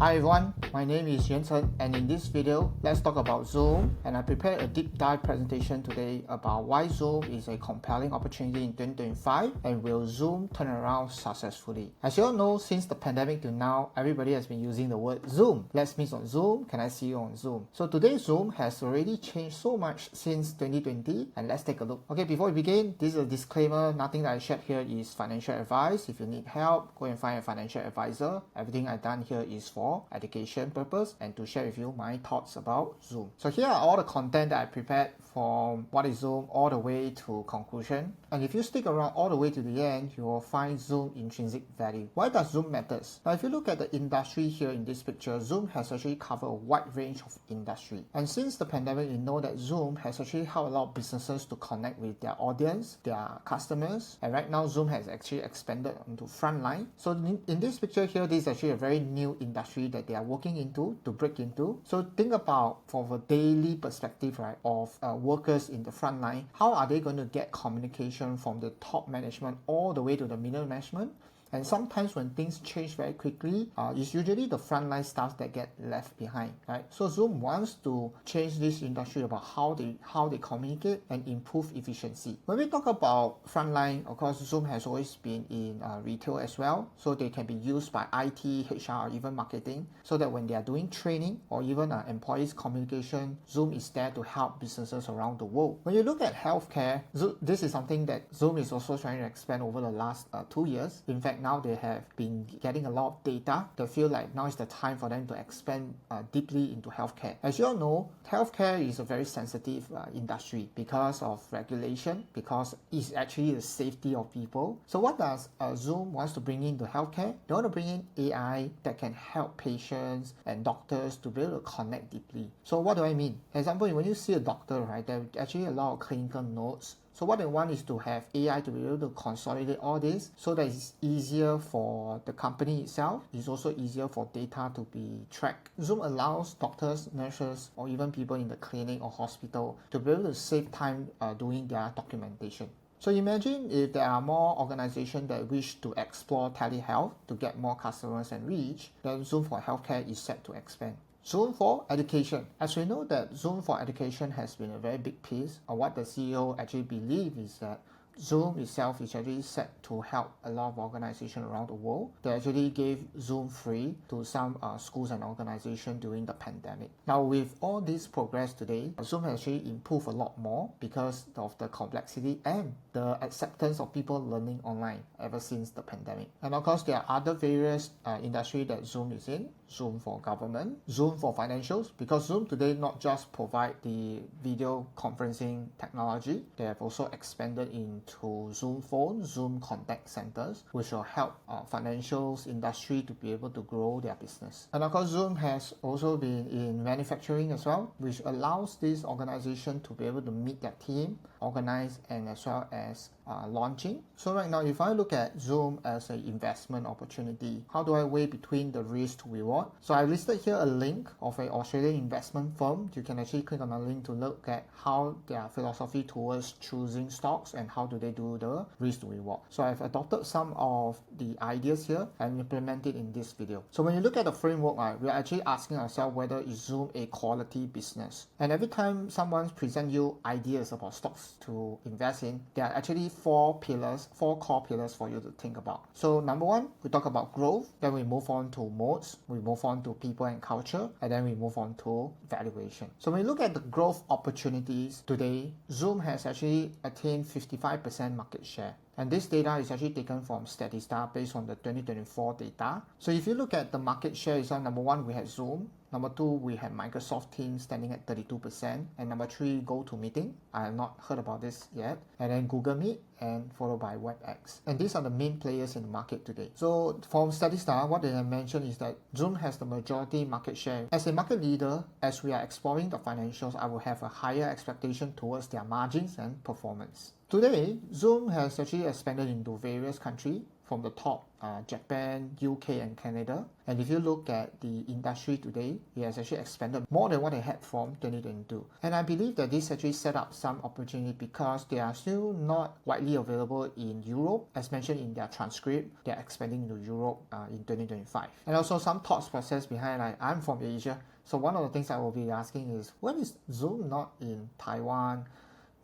Hi everyone, my name is Yuan Cheng, and in this video, let's talk about Zoom. And I prepared a deep dive presentation today about why Zoom is a compelling opportunity in 2025 and will Zoom turn around successfully. As you all know, since the pandemic to now, everybody has been using the word Zoom. Let's meet on Zoom. Can I see you on Zoom? So today, Zoom has already changed so much since 2020, and let's take a look. Okay, before we begin, this is a disclaimer. Nothing that I shared here is financial advice. If you need help, go and find a financial advisor. Everything I've done here is for education purpose and to share with you my thoughts about Zoom. So here are all the content that I prepared from what is Zoom all the way to conclusion. And if you stick around all the way to the end, you will find Zoom intrinsic value. Why does Zoom matters? Now, if you look at the industry here in this picture, Zoom has actually covered a wide range of industry. And since the pandemic, you know that Zoom has actually helped a lot of businesses to connect with their audience, their customers. And right now, Zoom has actually expanded into frontline. So in this picture here, this is actually a very new industry that they are working into to break into. So think about from a daily perspective, right, of workers in the front line, how are they going to get communication from the top management all the way to the middle management? And sometimes when things change very quickly, it's usually the frontline staff that get left behind, right? So Zoom wants to change this industry about how they communicate and improve efficiency. When we talk about frontline, of course, Zoom has always been in retail as well. So they can be used by IT, HR, or even marketing, so that when they are doing training or even employees communication, Zoom is there to help businesses around the world. When you look at healthcare, this is something that Zoom is also trying to expand over the last 2 years. In fact, now they have been getting a lot of data. They feel like now is the time for them to expand deeply into healthcare. As you all know, healthcare is a very sensitive industry because of regulation, because it's actually the safety of people. So what does Zoom wants to bring into healthcare? They want to bring in AI that can help patients and doctors to be able to connect deeply. So what do I mean? Example, when you see a doctor, right, there are actually a lot of clinical notes. So what they want is to have AI to be able to consolidate all this so that it's easier for the company itself. It's also easier for data to be tracked. Zoom allows doctors, nurses, or even people in the clinic or hospital to be able to save time doing their documentation. So imagine if there are more organizations that wish to explore telehealth to get more customers and reach, then Zoom for Healthcare is set to expand. Zoom for Education. As we know that Zoom for Education has been a very big piece, or what the CEO actually believes is that Zoom itself is actually set to help a lot of organizations around the world. They actually gave Zoom free to some schools and organizations during the pandemic. Now, with all this progress today, Zoom has actually improved a lot more because of the complexity and the acceptance of people learning online ever since the pandemic. And of course, there are other various industries that Zoom is in. Zoom for government, Zoom for financials, because Zoom today not just provide the video conferencing technology, they have also expanded into Zoom phone, Zoom contact centers, which will help financials industry to be able to grow their business. And of course, Zoom has also been in manufacturing as well, which allows this organization to be able to meet their team, organize, and as well as launching. So right now, if I look at Zoom as an investment opportunity, how do I weigh between the risk to reward? So I listed here a link of an Australian investment firm. You can actually click on the link to look at how their philosophy towards choosing stocks and how do they do the risk to reward. So I've adopted some of the ideas here and implemented in this video. So when you look at the framework, we're actually asking ourselves whether is Zoom a quality business. And every time someone presents you ideas about stocks to invest in, there are actually four core pillars for you to think about. So number one, we talk about growth, then we move on to moats, we move on to people and culture, and then we move on to valuation. So when we look at the growth opportunities today, Zoom has actually attained 55% market share. And this data is actually taken from Statista based on the 2024 data. So if you look at the market share, is number one, we have Zoom. Number two, we have Microsoft Teams standing at 32%. And number three, GoToMeeting. I have not heard about this yet. And then Google Meet, and followed by WebEx. And these are the main players in the market today. So from Statista, what they have mentioned is that Zoom has the majority market share. As a market leader, as we are exploring the financials, I will have a higher expectation towards their margins and performance. Today, Zoom has actually expanded into various countries, from the top, Japan, UK, and Canada. And if you look at the industry today, it has actually expanded more than what it had from 2022. And I believe that this actually set up some opportunity because they are still not widely available in Europe. As mentioned in their transcript, they are expanding to Europe in 2025. And also some thoughts process behind, like, I'm from Asia. So one of the things I will be asking is, when is Zoom not in Taiwan,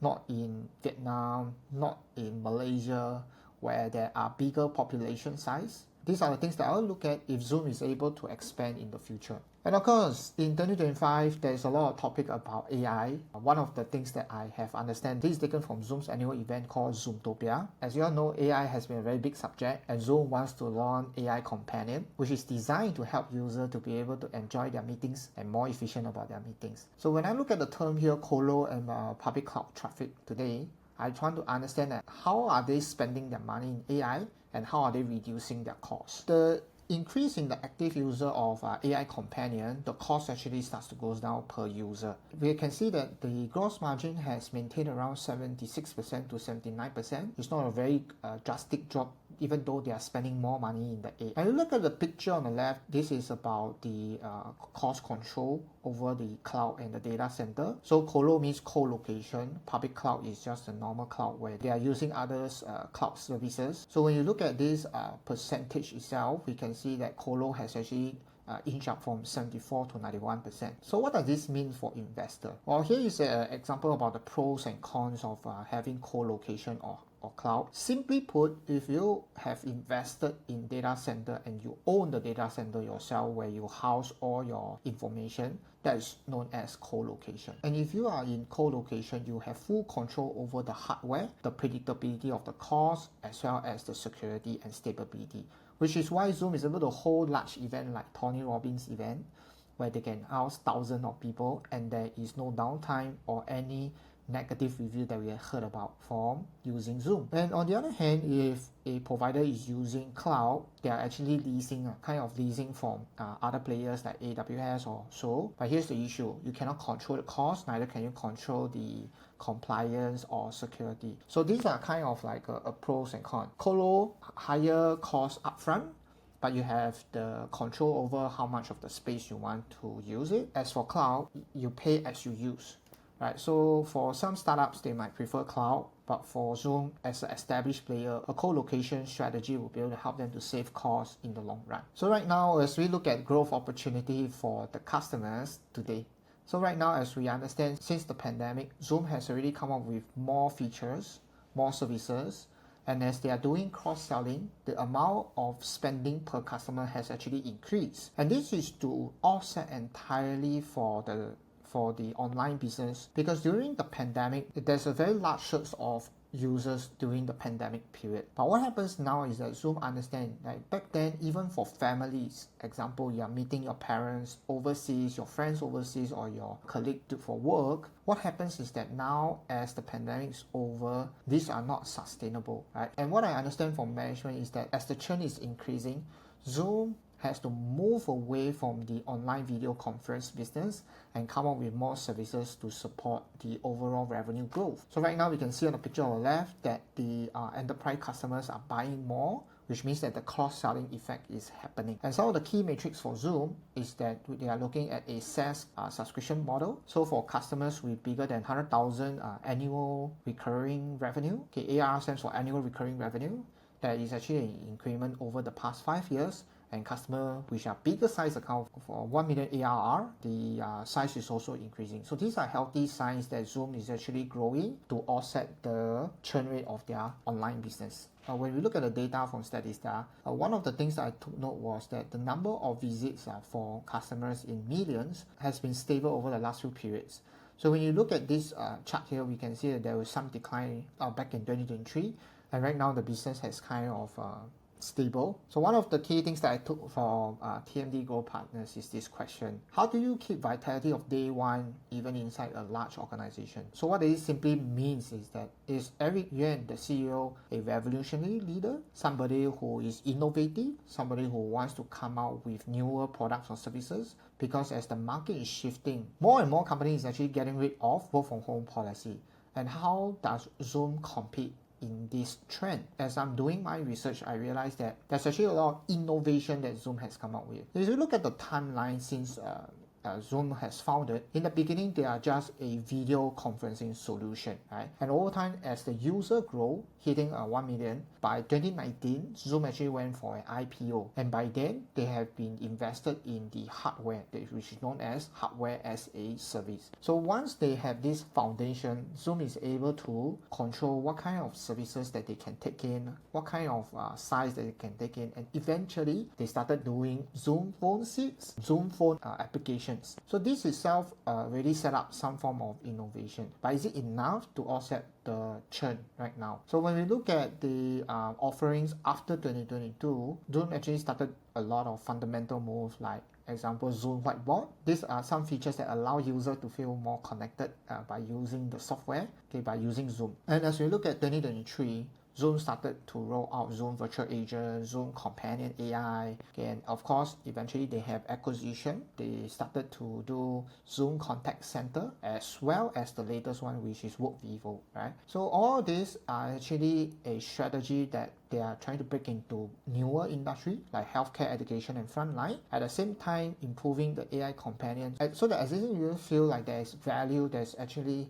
not in Vietnam, not in Malaysia, where there are bigger population size? These are the things that I'll look at if Zoom is able to expand in the future. And of course, in 2025, there's a lot of topic about AI. One of the things that I have understand, this is taken from Zoom's annual event called Zoomtopia. As you all know, AI has been a very big subject, and Zoom wants to launch AI Companion, which is designed to help users to be able to enjoy their meetings and more efficient about their meetings. So when I look at the term here, Colo and public cloud traffic today, I try to understand that how are they spending their money in AI and how are they reducing their costs. The increase in the active user of AI Companion, the cost actually starts to go down per user. We can see that the gross margin has maintained around 76% to 79%. It's not a very drastic drop, even though they are spending more money in the AI. And you look at the picture on the left, this is about the cost control over the cloud and the data center. So Colo means co-location. Public cloud is just a normal cloud where they are using others cloud services. So when you look at this percentage itself, we can see that Colo has actually inch up from 74 to 91%. So what does this mean for investor? Well, here is an example about the pros and cons of having co-location or cloud. Simply put, if you have invested in data center and you own the data center yourself where you house all your information, that is known as co-location. And if you are in co-location, you have full control over the hardware, the predictability of the cost, as well as the security and stability, which is why Zoom is able to hold large events like Tony Robbins event, where they can house thousands of people and there is no downtime or any negative review that we have heard about from using Zoom. And on the other hand, if a provider is using cloud, they are actually leasing, kind of leasing from other players like AWS or so. But here's the issue: you cannot control the cost, neither can you control the compliance or security. So these are kind of like a pros and cons. Colo, higher cost upfront, but you have the control over how much of the space you want to use it. As for cloud, you pay as you use. Right, so for some startups, they might prefer cloud, but for Zoom, as an established player, a co-location strategy will be able to help them to save costs in the long run. So right now, as we look at growth opportunity for the customers today, so right now, as we understand, since the pandemic, Zoom has already come up with more features, more services, and as they are doing cross-selling, the amount of spending per customer has actually increased. And this is to offset entirely for the online business, because during the pandemic, there's a very large surge of users during the pandemic period. But what happens now is that Zoom understand, like back then, even for families, example, you are meeting your parents overseas, your friends overseas, or your colleague for work, what happens is that now, as the pandemic is over, these are not sustainable, right? And what I understand from management is that as the churn is increasing, Zoom has to move away from the online video conference business and come up with more services to support the overall revenue growth. So right now we can see on the picture on the left that the enterprise customers are buying more, which means that the cross-selling effect is happening. And some of the key metrics for Zoom is that they are looking at a SaaS subscription model. So for customers with bigger than 100,000 annual recurring revenue, okay, ARR stands for annual recurring revenue, that is actually an increment over the past 5 years. And customer which are bigger size account for 1 million ARR, the size is also increasing. So these are healthy signs that Zoom is actually growing to offset the churn rate of their online business. When we look at the data from Statista, one of the things that I took note was that the number of visits for customers in millions has been stable over the last few periods. So when you look at this chart here, we can see that there was some decline back in 2023, and right now the business has kind of stable. So one of the key things that I took from TMD Growth Partners is this question: how do you keep vitality of day one even inside a large organization? So what this simply means is that, is Eric Yuan, the CEO, a revolutionary leader, somebody who is innovative, somebody who wants to come out with newer products or services? Because as the market is shifting, more and more companies are actually getting rid of work from home policy. And how does Zoom compete in this trend. As I'm doing my research, I realized that there's actually a lot of innovation that Zoom has come up with. If you look at the timeline since Zoom has founded, in the beginning they are just a video conferencing solution, right? And over time, as the user grow, hitting 1 million, by 2019, Zoom actually went for an IPO, and by then they have been invested in the hardware, which is known as hardware as a service. So once they have this foundation, Zoom is able to control what kind of services that they can take in, what kind of size that they can take in, and eventually they started doing Zoom phone seats, Zoom phone applications. So this itself really set up some form of innovation, but is it enough to offset the churn right now? So when we look at the offerings after 2022, Zoom actually started a lot of fundamental moves, like example Zoom Whiteboard. These are some features that allow users to feel more connected by using the software, by using Zoom. And as we look at 2023, Zoom started to roll out Zoom Virtual Agent, Zoom Companion AI, and of course, eventually they have acquisition. They started to do Zoom Contact Center, as well as the latest one, which is WorkVivo, right? So all these are actually a strategy that they are trying to break into newer industry like healthcare, education, and frontline. At the same time, improving the AI companion, so that existing users feel like there is value, there's actually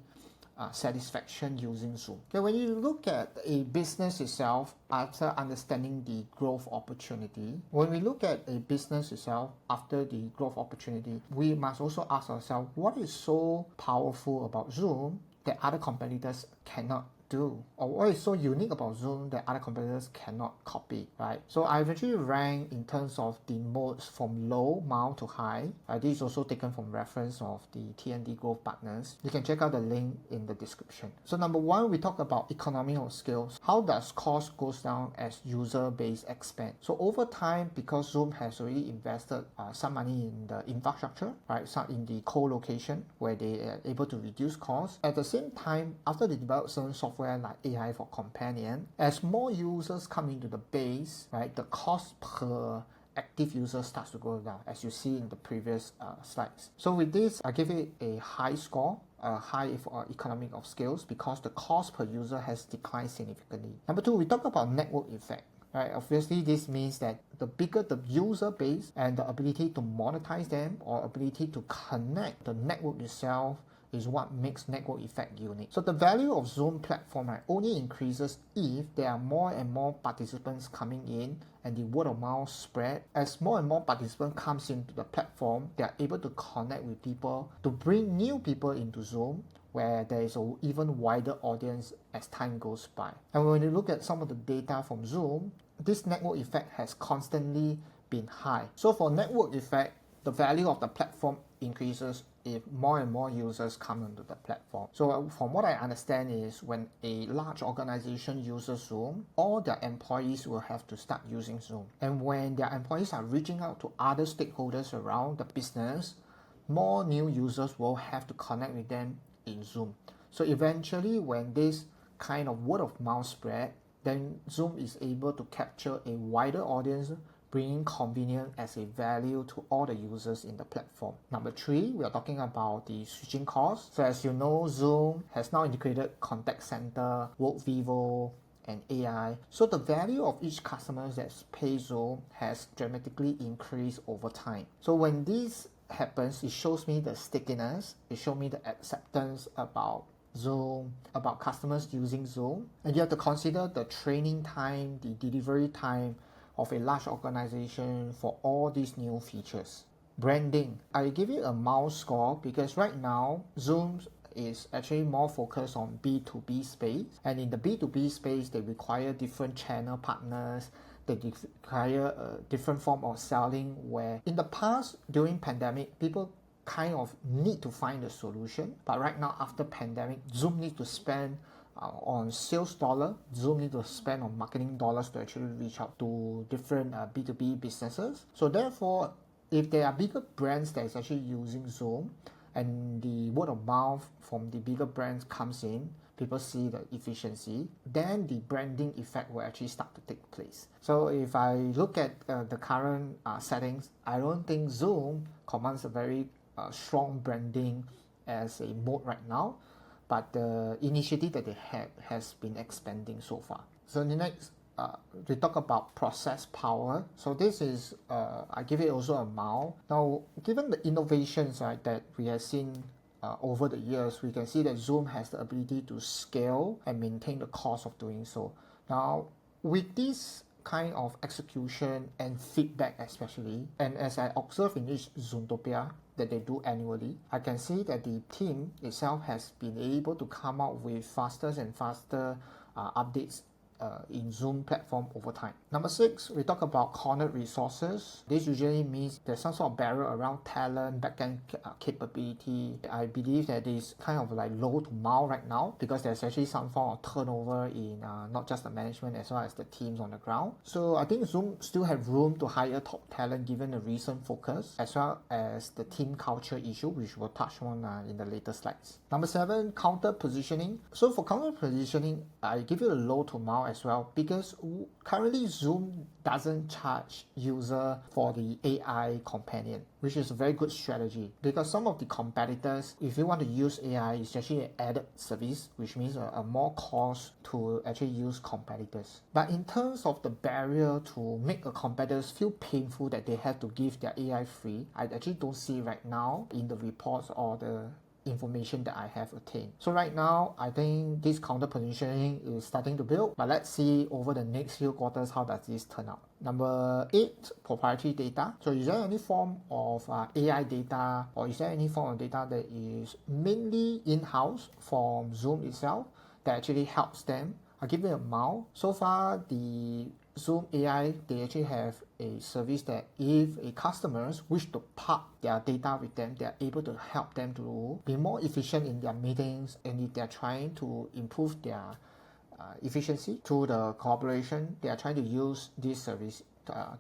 satisfaction using Zoom. Okay, when you look at a business itself, after understanding the growth opportunity, when we look at a business itself after the growth opportunity, we must also ask ourselves, what is so powerful about Zoom that other competitors cannot do, or what is so unique about Zoom that other competitors cannot copy, right? So I've actually ranked in terms of the modes from low, mild to high. This is also taken from reference of the TND Growth Partners. You can check out the link in the description. So number one, we talk about economy of scale. How does cost goes down as user base expand? So over time, because Zoom has already invested some money in the infrastructure, right? Some in the co-location where they are able to reduce costs. At the same time, after they develop certain software like AI for Companion, as more users come into the base, right, the cost per active user starts to go down, as you see in the previous slides. So with this, I give it a high score, high for economic of scales, because the cost per user has declined significantly. Number two, we talk about network effect. Right, obviously this means that the bigger the user base and the ability to monetize them, or ability to connect the network itself, is what makes network effect unique. So the value of Zoom platform only increases if there are more and more participants coming in and the word of mouth spread. As more and more participants comes into the platform, they are able to connect with people, to bring new people into Zoom, where there is an even wider audience as time goes by. And when you look at some of the data from Zoom, this network effect has constantly been high. So for network effect, the value of the platform increases if more and more users come into the platform. So from what I understand is, when a large organization uses Zoom, all their employees will have to start using Zoom. And when their employees are reaching out to other stakeholders around the business, more new users will have to connect with them in Zoom. So eventually, when this kind of word of mouth spread, then Zoom is able to capture a wider audience, bringing convenience as a value to all the users in the platform. Number three, we are talking about the switching costs. So as you know, Zoom has now integrated contact center, WorkVivo, and AI. So the value of each customer that pays Zoom has dramatically increased over time. So when this happens, it shows me the stickiness, it shows me the acceptance about Zoom, about customers using Zoom. And you have to consider the training time, the delivery time of a large organization for all these new features. Branding, I give it a mild score because right now Zoom is actually more focused on B2B space, and in the B2B space they require different channel partners, they require a different form of selling, where in the past during pandemic people kind of need to find a solution, but right now after pandemic, Zoom needs to spend on sales dollar, Zoom need to spend on marketing dollars to actually reach out to different B2B businesses. So therefore, if there are bigger brands that is actually using Zoom, and the word of mouth from the bigger brands comes in, people see the efficiency, then the branding effect will actually start to take place. So if I look at the current settings, I don't think Zoom commands a very strong branding as a mode right now. but the initiative that they have has been expanding so far. So the next, we talk about process power. So this is, I give it also a mile. Now, given the innovations, right, that we have seen over the years, we can see that Zoom has the ability to scale and maintain the cost of doing so. Now, with this kind of execution and feedback especially, and as I observe in each Zoomtopia that they do annually, I can see that the team itself has been able to come out with faster and faster updates in Zoom platform over time. Number 6, we talk about cornered resources. This usually means there's some sort of barrier around talent, backend capability. I believe that is kind of like low to mild right now because there's actually some form of turnover in not just the management as well as the teams on the ground. So I think Zoom still have room to hire top talent given the recent focus as well as the team culture issue, which we'll touch on in the later slides. Number 7, counter positioning. So for counter positioning, I give it a low to mild as well because currently Zoom doesn't charge user for the AI companion, which is a very good strategy because some of the competitors, if you want to use AI, it's actually an added service, which means a more cost to actually use competitors. But in terms of the barrier to make a competitors feel painful that they have to give their AI free, I actually don't see right now in the reports or the information that I have attained. So right now, I think this counter positioning is starting to build, but let's see over the next few quarters how does this turn out. Number 8, proprietary data. So is there any form of AI data or is there any form of data that is mainly in-house from Zoom itself that actually helps them? I'll give it a mile. So far, the Zoom AI, they actually have a service that if a customers wish to park their data with them, they are able to help them to be more efficient in their meetings, and if they are trying to improve their efficiency through the cooperation, they are trying to use this service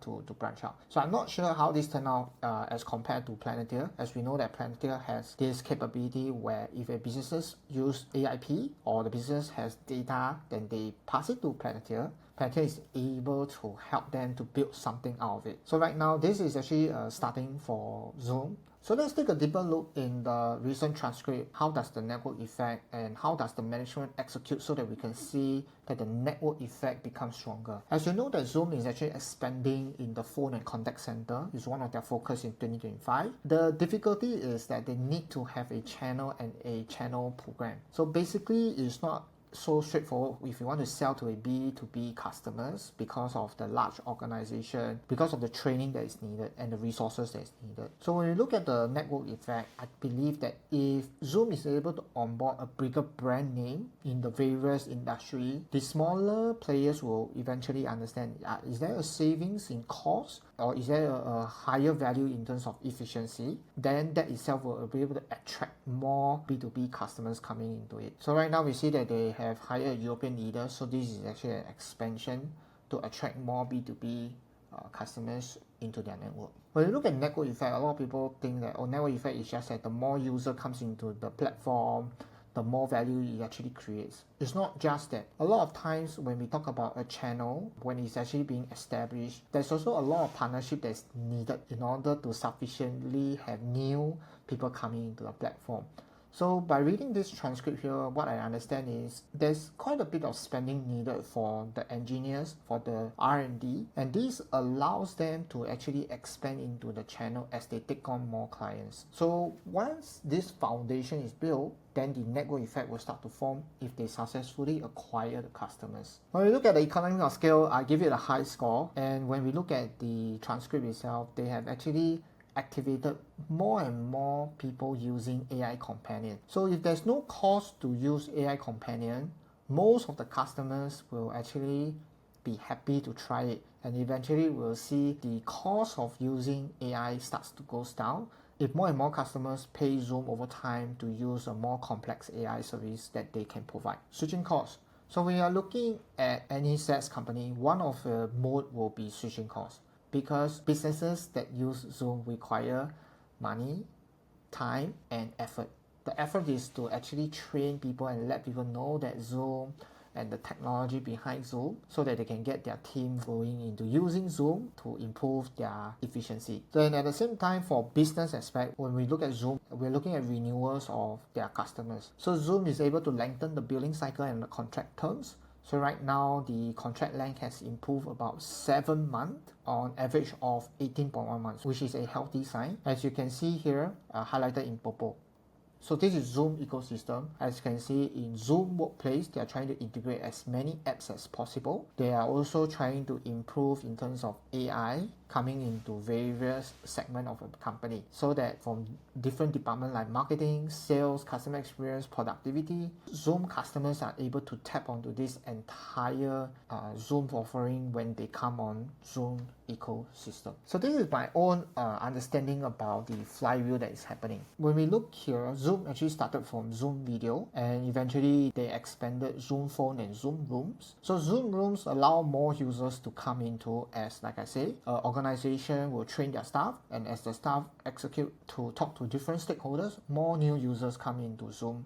to branch out. So I'm not sure how this turned out as compared to Planeteer, as we know that Planeteer has this capability where if a business use AIP or the business has data, then they pass it to Planeteer. Planeteer is able to help them to build something out of it. So right now, this is actually starting for Zoom. So let's take a deeper look in the recent transcript. How does the network effect and how does the management execute so that we can see that the network effect becomes stronger. As you know that Zoom is actually expanding in the phone and contact center. It's one of their focus in 2025. The difficulty is that they need to have a channel and a channel program. So basically it's not so straightforward if you want to sell to a B2B customers because of the large organization, because of the training that is needed and the resources that is needed. So when you look at the network effect, I believe that if Zoom is able to onboard a bigger brand name in the various industry, the smaller players will eventually understand, is there a savings in cost or is there a higher value in terms of efficiency? Then that itself will be able to attract more B2B customers coming into it. So right now we see that they have hired European leaders, so this is actually an expansion to attract more B2B customers into their network. When you look at network effect, a lot of people think that network effect is just that the more user comes into the platform, the more value it actually creates. It's not just that. A lot of times when we talk about a channel, when it's actually being established, there's also a lot of partnership that's needed in order to sufficiently have new people coming into the platform. So by reading this transcript here, what I understand is there's quite a bit of spending needed for the engineers, for the R&D, and this allows them to actually expand into the channel as they take on more clients. So once this foundation is built, then the network effect will start to form if they successfully acquire the customers. When we look at the economies of scale, I give it a high score, and when we look at the transcript itself, they have actually activated more and more people using AI Companion. So if there's no cost to use AI Companion, most of the customers will actually be happy to try it, and eventually we'll see the cost of using AI starts to go down if more and more customers pay Zoom over time to use a more complex AI service that they can provide. Switching costs. So when you are looking at any SaaS company, one of the mode will be switching costs, because businesses that use Zoom require money, time, and effort. The effort is to actually train people and let people know that Zoom and the technology behind Zoom so that they can get their team going into using Zoom to improve their efficiency. Then at the same time, for business aspect, when we look at Zoom, we're looking at renewals of their customers. So Zoom is able to lengthen the billing cycle and the contract terms. So right now, the contract length has improved about 7 months on average of 18.1 months, which is a healthy sign. As you can see here, highlighted in purple. So this is Zoom ecosystem. As you can see in Zoom Workplace, they are trying to integrate as many apps as possible. They are also trying to improve in terms of AI coming into various segments of a company so that from different departments like marketing, sales, customer experience, productivity, Zoom customers are able to tap onto this entire Zoom offering when they come on Zoom ecosystem. So this is my own understanding about the flywheel that is happening. When we look here, Zoom actually started from Zoom Video and eventually they expanded Zoom Phone and Zoom Rooms. So Zoom Rooms allow more users to come into, as like I say, organization will train their staff, and as the staff execute to talk to different stakeholders, more new users come into Zoom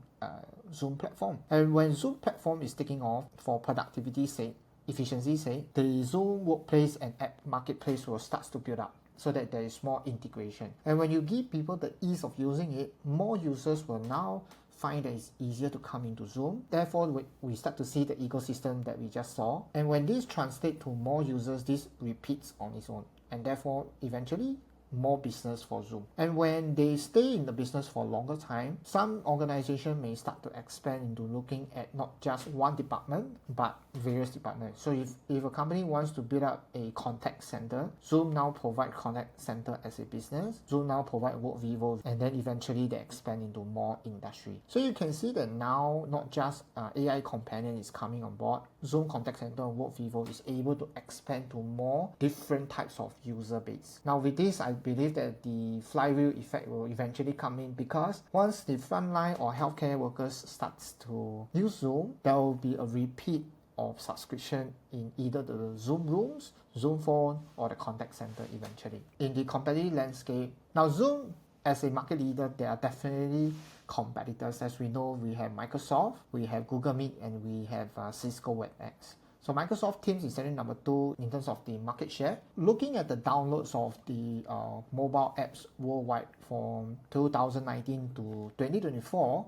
platform. And when Zoom platform is taking off for productivity sake, efficiency sake, the Zoom Workplace and App Marketplace will start to build up so that there is more integration. And when you give people the ease of using it, more users will now find that it's easier to come into Zoom. Therefore, we start to see the ecosystem that we just saw. And when this translates to more users, this repeats on its own. And therefore, eventually, more business for Zoom. And when they stay in the business for a longer time, some organization may start to expand into looking at not just one department, but various departments. So if a company wants to build up a contact center, Zoom now provide contact center as a business. Zoom now provide WorkVivo, and then eventually they expand into more industry. So you can see that now not just AI companion is coming on board, Zoom contact center and WorkVivo is able to expand to more different types of user base. Now with this, I believe that the flywheel effect will eventually come in, because once the frontline or healthcare workers starts to use Zoom, there will be a repeat of subscription in either the Zoom Rooms, Zoom Phone, or the contact center eventually. In the competitive landscape, now Zoom as a market leader, there are definitely competitors. As we know, we have Microsoft, we have Google Meet, and we have Cisco WebEx. So Microsoft Teams is certainly number 2 in terms of the market share. Looking at the downloads of the mobile apps worldwide from 2019 to 2024,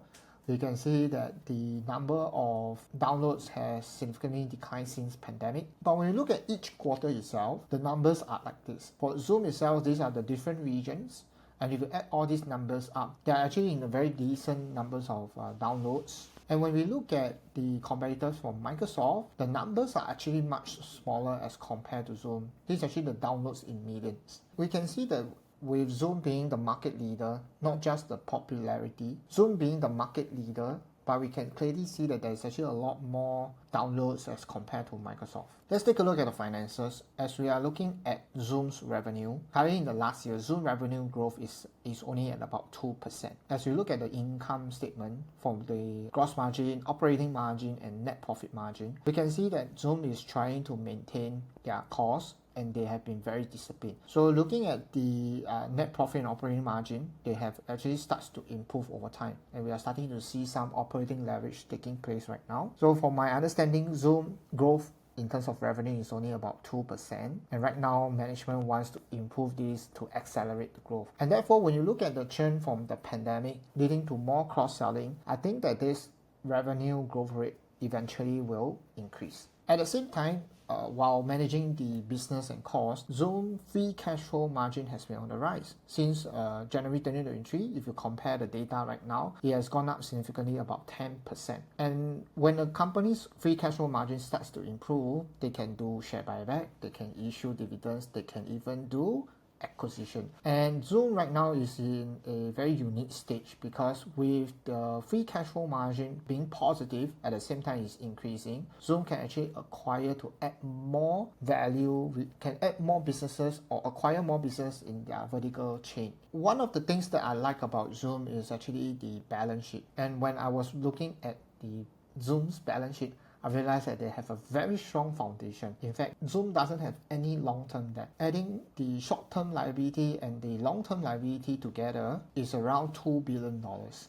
we can see that the number of downloads has significantly declined since pandemic. But when you look at each quarter itself, the numbers are like this. For Zoom itself, these are the different regions. And if you add all these numbers up, they are actually in a very decent numbers of downloads. And when we look at the competitors from Microsoft, the numbers are actually much smaller as compared to Zoom. This is actually the downloads in millions. We can see that with Zoom being the market leader, not just the popularity, Zoom being the market leader, but we can clearly see that there's actually a lot more downloads as compared to Microsoft. Let's take a look at the finances. As we are looking at Zoom's revenue, currently in the last year, Zoom revenue growth is only at about 2%. As we look at the income statement from the gross margin, operating margin, and net profit margin, we can see that Zoom is trying to maintain their costs, and they have been very disciplined. So looking at the net profit and operating margin, they have actually started to improve over time, and we are starting to see some operating leverage taking place right now. So from my understanding, Zoom growth in terms of revenue is only about 2%, and right now management wants to improve this to accelerate the growth. And therefore, when you look at the churn from the pandemic leading to more cross-selling, I think that this revenue growth rate eventually will increase. At the same time, while managing the business and cost, Zoom free cash flow margin has been on the rise. Since January 2023, if you compare the data right now, it has gone up significantly, about 10%. And when a company's free cash flow margin starts to improve, they can do share buyback, they can issue dividends, they can even do acquisition. And Zoom right now is in a very unique stage, because with the free cash flow margin being positive at the same time is increasing, Zoom can actually acquire to add more value, can add more businesses or acquire more business in their vertical chain. One of the things that I like about Zoom is actually the balance sheet. And when I was looking at the Zoom's balance sheet, I realized that they have a very strong foundation. In fact, Zoom doesn't have any long-term debt. Adding the short-term liability and the long-term liability together is around $2 billion.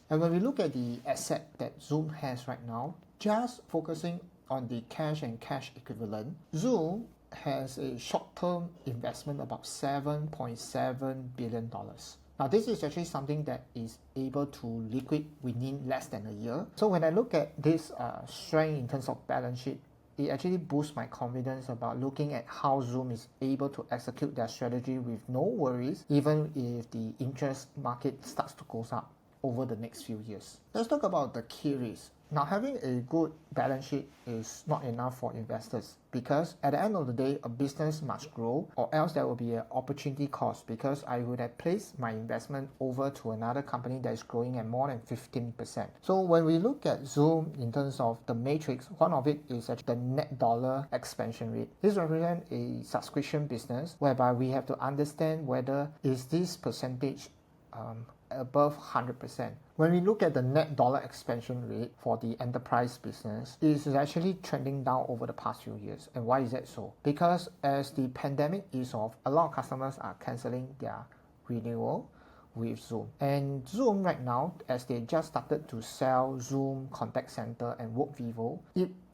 And when we look at the asset that Zoom has right now, just focusing on the cash and cash equivalent, Zoom has a short-term investment about $7.7 billion. Now, this is actually something that is able to liquid within less than a year. So when I look at this strength in terms of balance sheet, it actually boosts my confidence about looking at how Zoom is able to execute their strategy with no worries, even if the interest market starts to go up over the next few years. Let's talk about the key risks. Now, having a good balance sheet is not enough for investors because at the end of the day, a business must grow or else there will be an opportunity cost because I would have placed my investment over to another company that is growing at more than 15%. So when we look at Zoom in terms of the matrix, one of it is actually the net dollar expansion rate. This represents a subscription business whereby we have to understand whether is this percentage above 100%. When we look at the net dollar expansion rate for the enterprise business, it is actually trending down over the past few years. And why is that so? Because as the pandemic is off, a lot of customers are canceling their renewal with Zoom. And Zoom right now, as they just started to sell Zoom Contact Center and Workvivo,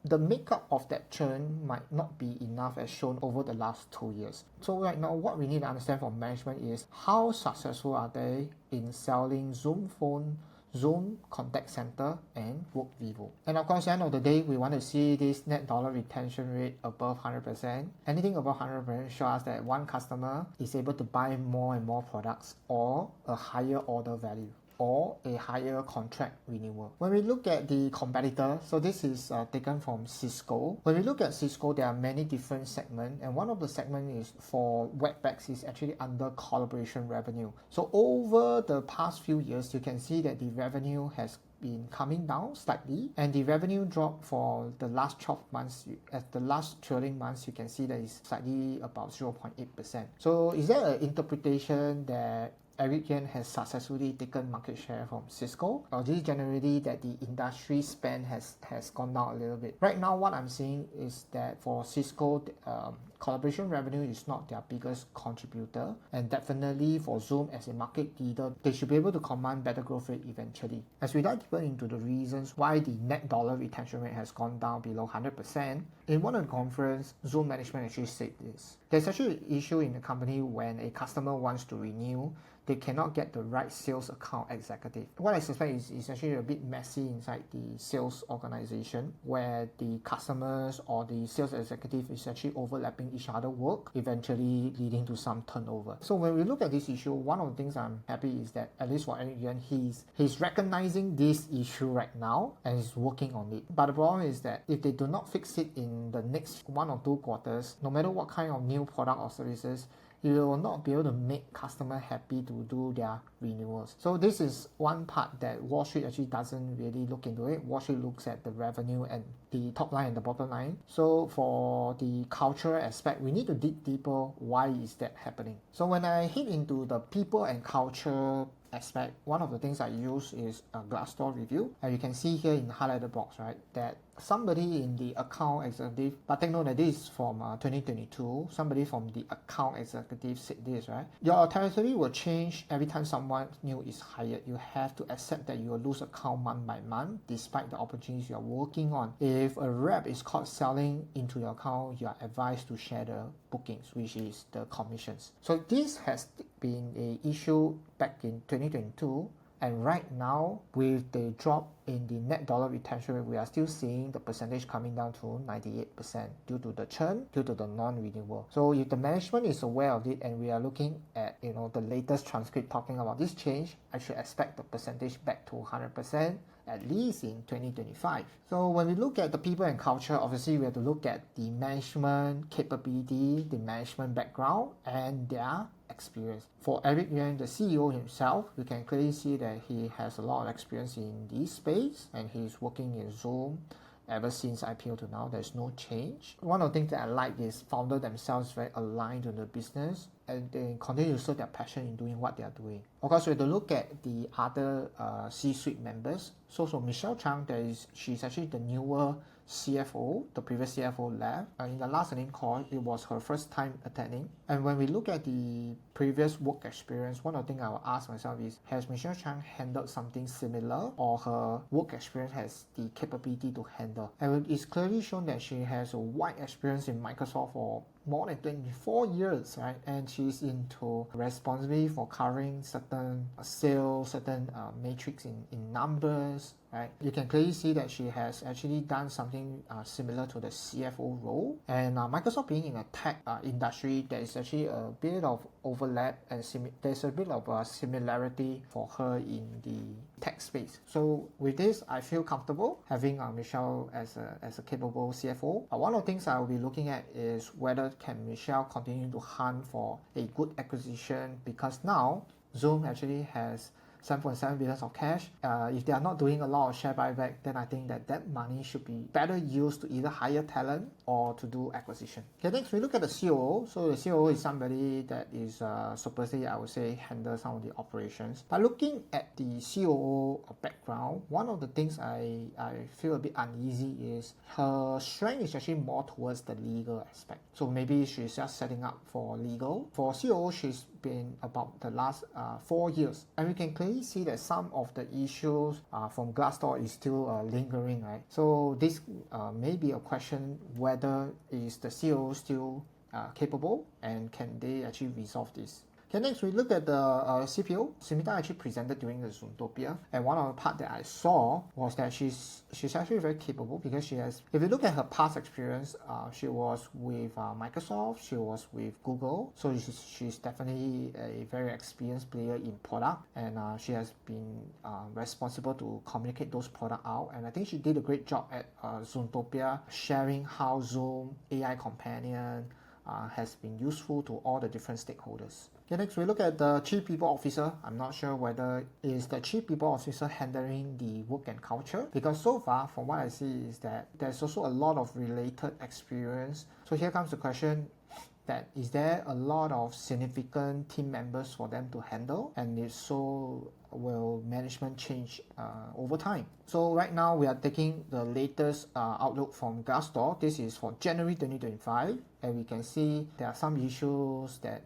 the makeup of that churn might not be enough as shown over the last 2 years. So right now, what we need to understand from management is how successful are they in selling Zoom Phone, Zoom Contact Center, and Workvivo. And of course, at the end of the day, we want to see this net dollar retention rate above 100%. Anything above 100% shows us that one customer is able to buy more and more products or a higher order value or a higher contract renewal. When we look at the competitor, so this is taken from Cisco. When we look at Cisco, there are many different segments, and one of the segments is for Webex is actually under collaboration revenue. So over the past few years, you can see that the revenue has been coming down slightly, and the revenue drop for the last 12 months, at the last trailing months, you can see that it's slightly about 0.8%. So is there an interpretation that Eric Yuan has successfully taken market share from Cisco, or this is generally that the industry spend has gone down a little bit? Right now, what I'm seeing is that for Cisco, collaboration revenue is not their biggest contributor, and definitely for Zoom as a market leader, they should be able to command better growth rate eventually. As we dive deeper into the reasons why the net dollar retention rate has gone down below 100%, in one of the conference, Zoom management actually said this. There's actually an issue in the company when a customer wants to renew, they cannot get the right sales account executive. What I suspect is actually a bit messy inside the sales organization where the customers or the sales executive is actually overlapping each other work, eventually leading to some turnover. So when we look at this issue, one of the things I'm happy is that at least for Eric Yuan, he's recognizing this issue right now and he's working on it. But the problem is that if they do not fix it in the next 1 or 2 quarters, no matter what kind of new product or services, you will not be able to make customer happy to do their renewals. So this is one part that Wall Street actually doesn't really look into it. Wall Street looks at the revenue and the top line and the bottom line. So for the cultural aspect, we need to dig deeper. Why is that happening? So when I hit into the people and culture aspect, one of the things I use is a Glassdoor review. And you can see here in the highlighted box, right, that somebody in the account executive, but take note that this is from 2022, somebody from the account executive said this, right? Your territory will change every time someone new is hired. You have to accept that you will lose account month by month despite the opportunities you are working on. If a rep is caught selling into your account, you are advised to share the bookings, which is the commissions. So this has been an issue back in 2022. And right now, with the drop in the net dollar retention rate, we are still seeing the percentage coming down to 98% due to the churn, due to the non-renewal. So if the management is aware of it and we are looking at the latest transcript talking about this change, I should expect the percentage back to 100%. At least in 2025. So when we look at the people and culture, obviously we have to look at the management capability, the management background, and their experience. For Eric Yuan, the CEO himself, we can clearly see that he has a lot of experience in this space and he's working in Zoom ever since IPO to now. There's no change. One of the things that I like is founder themselves very aligned to the business and they continue to show their passion in doing what they are doing. Of course, we have to look at the other C-suite members. So Michelle Chang, she's actually the newer CFO, the previous CFO left. In the last earnings call, it was her first time attending. And when we look at the previous work experience, one of the things I will ask myself is, has Michelle Chang handled something similar, or her work experience has the capability to handle? And it's clearly shown that she has a wide experience in Microsoft for more than 24 years, right? And she's into responsibility for covering certain sales, certain metrics in numbers, right? You can clearly see that she has actually done something similar to the CFO role. And Microsoft being in a tech industry, there is actually a bit of overlap and there's a bit of a similarity for her in the tech space. So with this, I feel comfortable having Michelle as a capable CFO. One of the things I will be looking at is whether can Michelle continue to hunt for a good acquisition, because now Zoom actually has 7.7 billion of cash. If they are not doing a lot of share buyback, then I think that money should be better used to either hire talent or to do acquisition. Okay, next we look at the COO. So the COO is somebody that is supposedly, I would say, handle some of the operations. But looking at the COO background, one of the things I feel a bit uneasy is her strength is actually more towards the legal aspect. So maybe she's just setting up for legal. For COO, she's been about the last 4 years, and we can clearly see that some of the issues from Glassdoor is still lingering, right? So this may be a question whether is the COO still capable, and can they actually resolve this? Okay, next we look at the CPO. Simita actually presented during the Zoomtopia, and one of the part that I saw was that she's actually very capable, because she has, if you look at her past experience, she was with Microsoft, she was with Google, so she's definitely a very experienced player in product, and she has been responsible to communicate those products out, and I think she did a great job at Zoomtopia, sharing how Zoom AI Companion has been useful to all the different stakeholders. Okay, next we look at the Chief People Officer. I'm not sure whether is the Chief People Officer handling the work and culture, because so far from what I see is that there's also a lot of related experience. So here comes the question, that is there a lot of significant team members for them to handle, and if so, will management change over time? So right now we are taking the latest outlook from Glassdoor. This is for January 2025, and we can see there are some issues that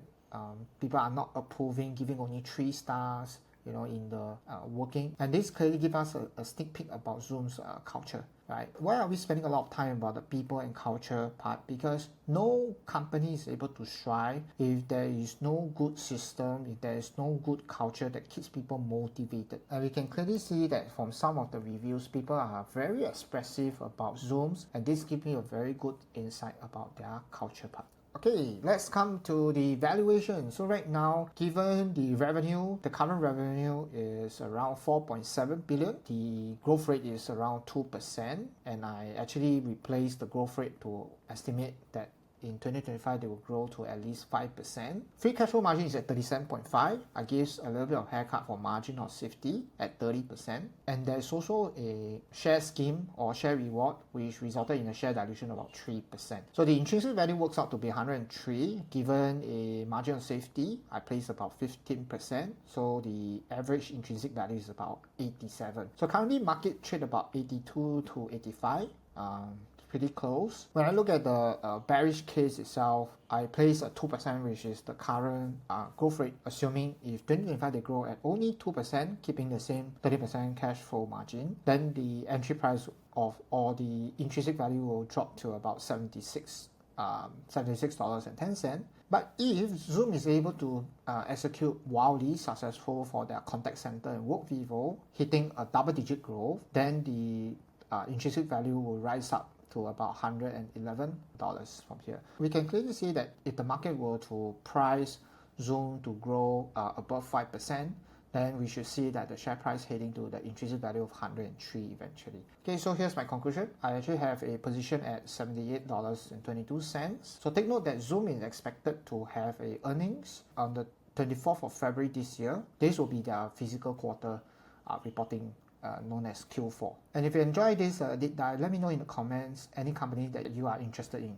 people are not approving, giving only 3 stars, in the working, and this clearly gives us a sneak peek about Zoom's culture, right? Why are we spending a lot of time about the people and culture part? Because no company is able to strive if there is no good system, if there is no good culture that keeps people motivated. And we can clearly see that from some of the reviews, people are very expressive about Zooms, and this gives me a very good insight about their culture part. Okay, let's come to the valuation. So right now, given the revenue, the current revenue is around 4.7 billion. The growth rate is around 2%, and I actually replaced the growth rate to estimate that in 2025 they will grow to at least 5%. Free cash flow margin is at 37.5. I gave a little bit of haircut for margin of safety at 30%. And there's also a share scheme or share reward which resulted in a share dilution of about 3%. So the intrinsic value works out to be 103. Given a margin of safety, I placed about 15%. So the average intrinsic value is about 87. So currently market trade about 82 to 85. Pretty close. When I look at the bearish case itself, I place a 2%, which is the current growth rate, assuming if 2025 they grow at only 2%, keeping the same 30% cash flow margin, then the entry price of or the intrinsic value will drop to about $76.10. But if Zoom is able to execute wildly successful for their contact center and WorkVivo, hitting a double-digit growth, then the intrinsic value will rise up to about $111 from here. We can clearly see that if the market were to price Zoom to grow above 5%, then we should see that the share price heading to the intrinsic value of 103 eventually. Okay, so here's my conclusion. I actually have a position at $78.22. So take note that Zoom is expected to have a earnings on the 24th of February this year. This will be their physical quarter reporting, known as Q4. And if you enjoy this deep dive, let me know in the comments any company that you are interested in.